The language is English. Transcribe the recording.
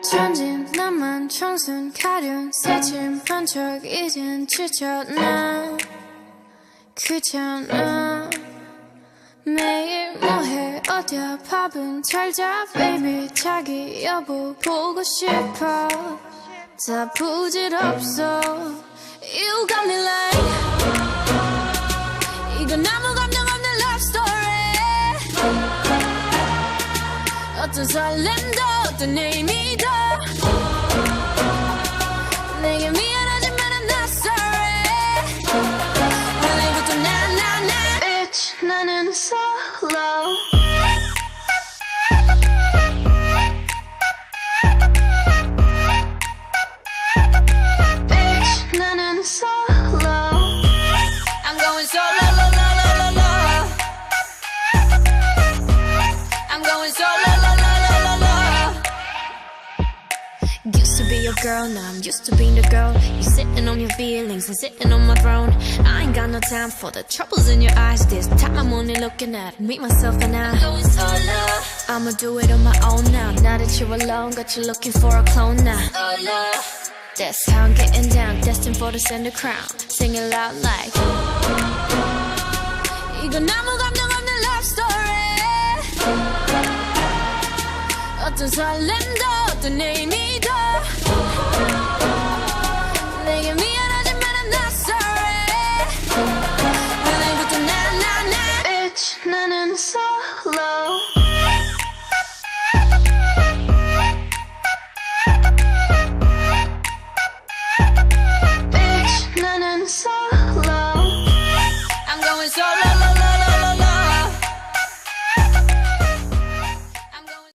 천진 나만 청순 가련 새침한 척 이젠 지쳤나 귀찮아 매일 뭐해 어디야 밥은 잘자 baby 자기 여보 보고 싶어 다 부질없어 You got me like 이건 아무 감정 없는 love story 어떤 설렘도 어떤 의미도 내게 미안하지만 I'm not sorry 오늘부터 나 Bitch 나는 solo Bitch 나는 solo I'm going solo lo, lo, lo, lo, lo. I'm going solo lo, lo, lo, lo, lo. Used to be your girl, now I'm used to being the girl. You sitting on your feelings and sitting on my throne. I ain't got no time for the troubles in your eyes. This time I'm only looking at me, myself and I. I'm going solo. I'ma do it on my own now. Now that you're alone, got you looking for a clone now. Solo. That's how I'm getting down, destined for the center crown. Sing it loud like 이건 아무 감정 없는 love story 어떤 설렘도 어떤 의미도 내게 미안하지만 I'm not sorry